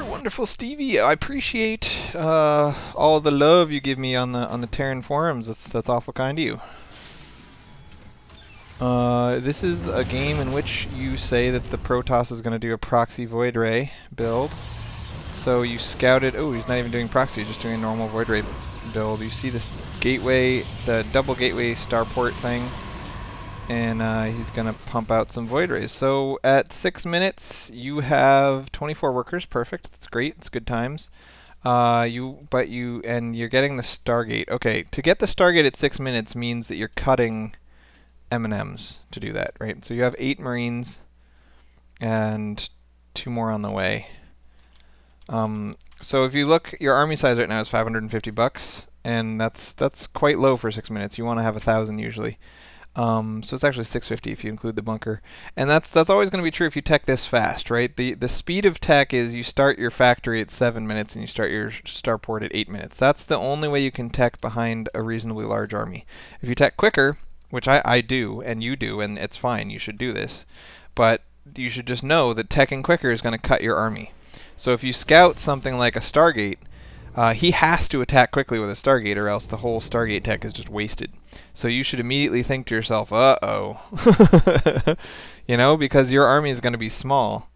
Wonderful Stevie. I appreciate all the love you give me on the Terran forums. That's awful kind of you. This is a game in which you say that the Protoss is going to do a proxy Void Ray build. So you scouted. Oh, he's not even doing proxy. He's just doing a normal Void Ray build. You see this gateway, the double gateway starport thing. And he's going to pump out some Void Rays. So at 6 minutes, you have 24 workers. Perfect. That's great. It's good times. And you're getting the Stargate. Okay, to get the Stargate at 6 minutes means that you're cutting M&Ms to do that, right? So you have 8 Marines and 2 more on the way. So if you look, your army size right now is $550, and that's quite low for 6 minutes. You want to have 1,000 usually. So it's actually 650 if you include the bunker, and that's always going to be true if you tech this fast, right? The speed of tech is you start your factory at 7 minutes and you start your starport at 8 minutes. That's the only way you can tech behind a reasonably large army. If you tech quicker, which I do and you do, and it's fine, you should do this, but you should just know that teching quicker is going to cut your army. So if you scout something like a Stargate, he has to attack quickly with a Stargate, or else the whole Stargate tech is just wasted. So you should immediately think to yourself, uh-oh. You know, because your army is going to be small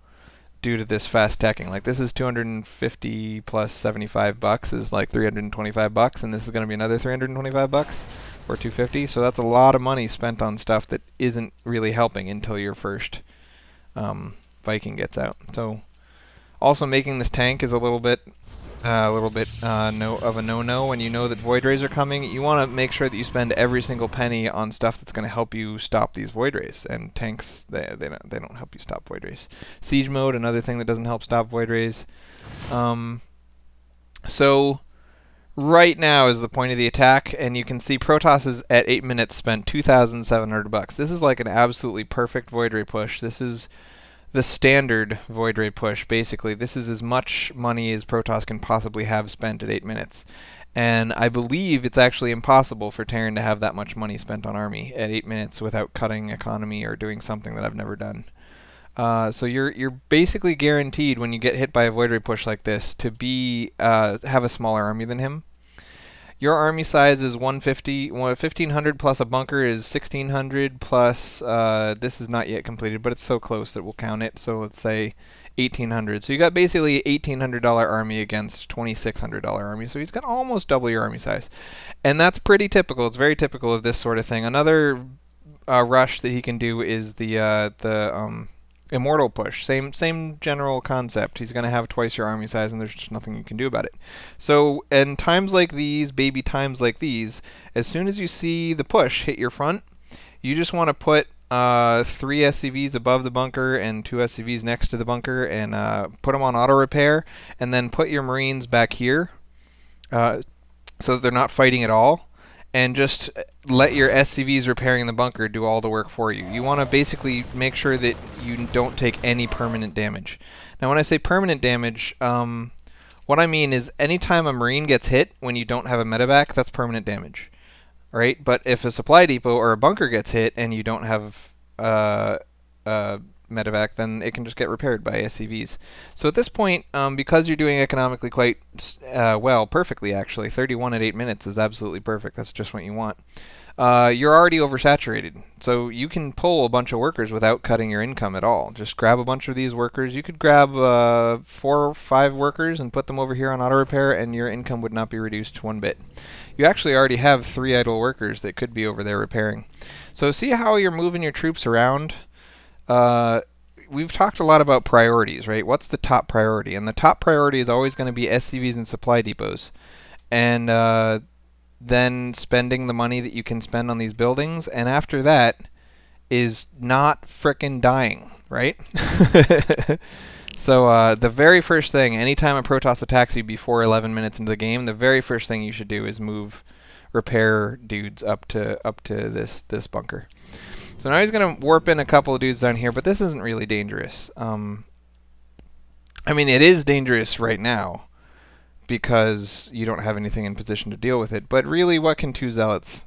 due to this fast teching. Like, this is 250 plus $75 is like $325, and this is going to be another $325 or 250. So that's a lot of money spent on stuff that isn't really helping until your first Viking gets out. So also making this tank is a little bit of a no-no. When you know that Void Rays are coming, you want to make sure that you spend every single penny on stuff that's going to help you stop these Void Rays. And tanks, they don't help you stop Void Rays. Siege mode, another thing that doesn't help stop Void Rays. So right now is the point of the attack, and you can see Protoss is at 8 minutes spent $2,700. This is like an absolutely perfect Void Ray push. This is the standard Void Ray push, basically. This is as much money as Protoss can possibly have spent at 8 minutes. And I believe it's actually impossible for Terran to have that much money spent on army at 8 minutes without cutting economy or doing something that I've never done. So you're basically guaranteed when you get hit by a Void Ray push like this to be have a smaller army than him. Your army size is 150, 1,500 plus a bunker is 1,600 plus, this is not yet completed, but it's so close that we'll count it. So let's say 1,800. So you got basically $1,800 army against $2,600 army. So he's got almost double your army size. And that's pretty typical. It's very typical of this sort of thing. Another rush that he can do is the Immortal push. Same general concept. He's going to have twice your army size, and there's just nothing you can do about it. So, in times like these, baby times like these, as soon as you see the push hit your front, you just want to put 3 SCVs above the bunker and 2 SCVs next to the bunker, and put them on auto repair, and then put your Marines back here, so that they're not fighting at all. And just let your SCVs repairing the bunker do all the work for you. You want to basically make sure that you don't take any permanent damage. Now when I say permanent damage, what I mean is anytime a Marine gets hit when you don't have a medevac, that's permanent damage. Right? But if a supply depot or a bunker gets hit and you don't have medevac, then it can just get repaired by SCVs. So at this point, because you're doing economically quite well, perfectly actually, 31 at 8 minutes is absolutely perfect. That's just what you want. You're already oversaturated, so you can pull a bunch of workers without cutting your income at all. Just grab a bunch of these workers. You could grab 4 or 5 workers and put them over here on auto repair, and your income would not be reduced one bit. You actually already have 3 idle workers that could be over there repairing. So see how you're moving your troops around? We've talked a lot about priorities, right? What's the top priority? And the top priority is always going to be SCVs and supply depots. And then spending the money that you can spend on these buildings. And after that is not frickin' dying, right? So the very first thing, anytime a Protoss attacks you before 11 minutes into the game, the very first thing you should do is move repair dudes up to this bunker. So now he's going to warp in a couple of dudes down here, but this isn't really dangerous. I mean, it is dangerous right now because you don't have anything in position to deal with it, but really what can 2 zealots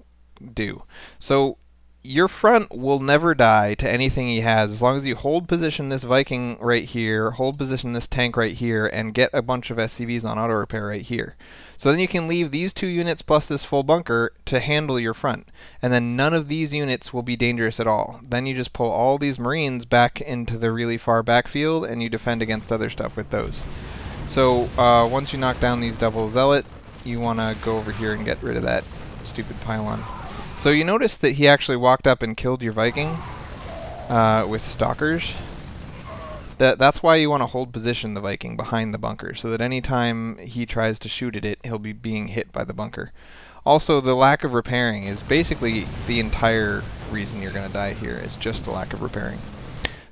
do? So your front will never die to anything he has as long as you hold position this Viking right here, hold position this tank right here, and get a bunch of SCVs on auto repair right here. So then you can leave these 2 units plus this full bunker to handle your front. And then none of these units will be dangerous at all. Then you just pull all these Marines back into the really far backfield and you defend against other stuff with those. So once you knock down these double zealot, you want to go over here and get rid of that stupid pylon. So you notice that he actually walked up and killed your Viking with stalkers. That's why you want to hold position the Viking behind the bunker, so that any time he tries to shoot at it, he'll be being hit by the bunker. Also, the lack of repairing is basically the entire reason you're going to die here, is just the lack of repairing.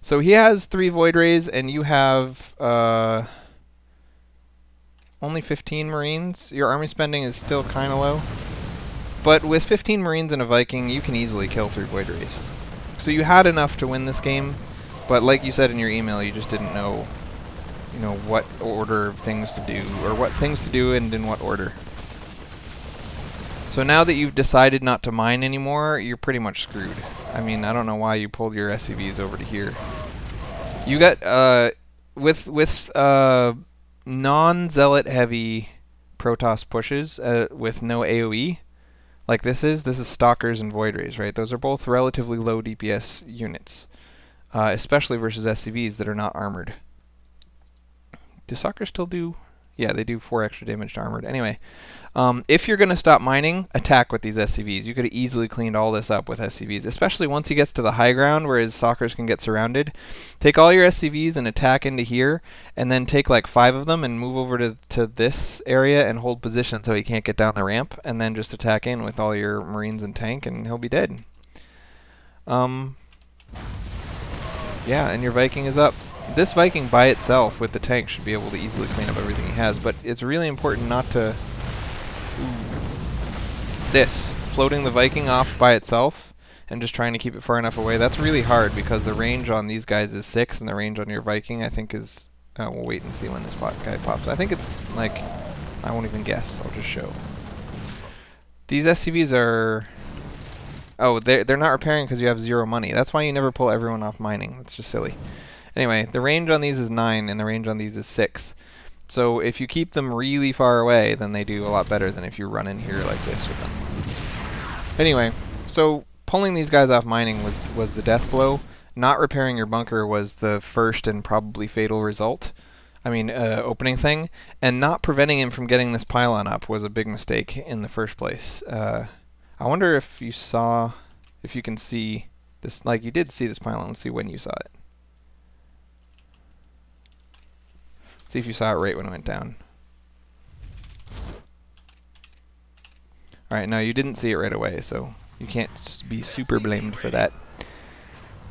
So he has 3 Void Rays, and you have only 15 Marines. Your army spending is still kind of low. But with 15 Marines and a Viking, you can easily kill 3 Void Rays. So you had enough to win this game. But like you said in your email, you just didn't know, what order of things to do, or what things to do and in what order. So now that you've decided not to mine anymore, you're pretty much screwed. I mean, I don't know why you pulled your SCVs over to here. You got, with non-zealot heavy Protoss pushes, with no AoE, like this is Stalkers and Void Rays, right? Those are both relatively low DPS units. Especially versus SCVs that are not armored. Do Stalkers still do? Yeah, they do 4 extra damage to armored. Anyway, if you're going to stop mining, attack with these SCVs. You could have easily cleaned all this up with SCVs, especially once he gets to the high ground where his Stalkers can get surrounded. Take all your SCVs and attack into here, and then take like 5 of them and move over to this area and hold position so he can't get down the ramp, and then just attack in with all your Marines and tank, and he'll be dead. Yeah, and your Viking is up. This Viking by itself with the tank should be able to easily clean up everything he has, but it's really important not to... floating the Viking off by itself and just trying to keep it far enough away, that's really hard because the range on these guys is 6 and the range on your Viking I think is... we'll wait and see when this guy pops. I think it's like... I won't even guess, I'll just show. These SCVs are... Oh, they're not repairing because you have 0 money. That's why you never pull everyone off mining. That's just silly. Anyway, the range on these is 9, and the range on these is 6. So if you keep them really far away, then they do a lot better than if you run in here like this with them. Anyway, so pulling these guys off mining was the death blow. Not repairing your bunker was the first and probably fatal result. Opening thing. And not preventing him from getting this pylon up was a big mistake in the first place. I wonder if you can see this, like you did see this pylon. Let's see when you saw it. See if you saw it right when it went down. Alright, no, you didn't see it right away, so you can't be super blamed for that.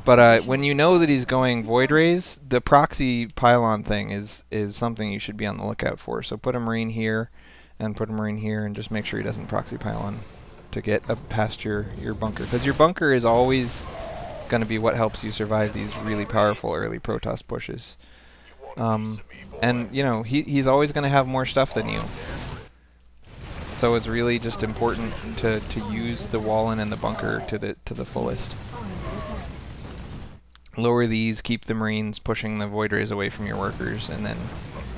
But when you know that he's going Void Rays, the proxy pylon thing is something you should be on the lookout for. So put a Marine here, and put a Marine here, and just make sure he doesn't proxy pylon to get up past your bunker, because your bunker is always going to be what helps you survive these really powerful early Protoss pushes. And he's always going to have more stuff than you, so it's really just important to use the wall-in and the bunker to the fullest. Lower these, keep the Marines pushing the Void Rays away from your workers, and then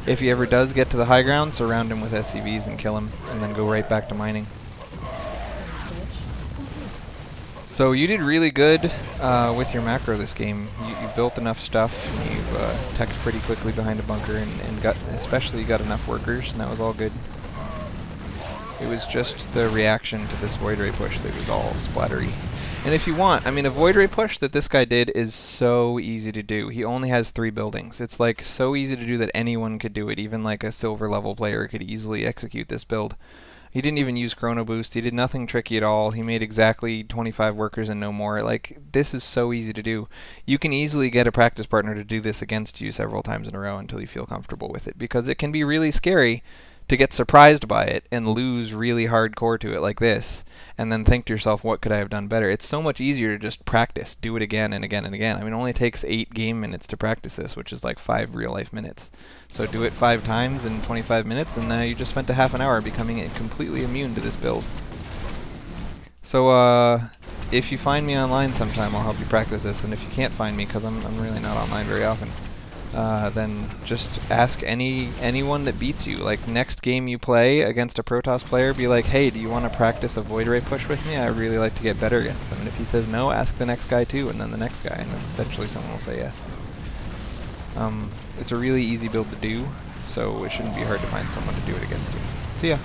if he ever does get to the high ground, surround him with SCVs and kill him, and then go right back to mining. So you did really good with your macro this game. You built enough stuff, and you've teched pretty quickly behind a bunker, and especially got enough workers, and that was all good. It was just the reaction to this Void Ray push that was all splattery. And if you want, a Void Ray push that this guy did is so easy to do. He only has 3 buildings. It's like so easy to do that anyone could do it. Even like a silver level player could easily execute this build. He didn't even use Chrono Boost. He did nothing tricky at all. He made exactly 25 workers and no more. Like, this is so easy to do. You can easily get a practice partner to do this against you several times in a row until you feel comfortable with it, because it can be really scary to get surprised by it and lose really hardcore to it like this, and then think to yourself, what could I have done better? It's so much easier to just practice, do it again and again and again. It only takes 8 game minutes to practice this, which is like 5 real life minutes. So do it 5 times in 25 minutes, and you just spent a half an hour becoming completely immune to this build. So if you find me online sometime, I'll help you practice this. And if you can't find me, because I'm really not online very often, then just ask anyone that beats you. Like, next game you play against a Protoss player, be like, hey, do you want to practice a Void Ray push with me? I'd really like to get better against them. And if he says no, ask the next guy too, and then the next guy, and eventually someone will say yes. It's a really easy build to do, so it shouldn't be hard to find someone to do it against you. See ya.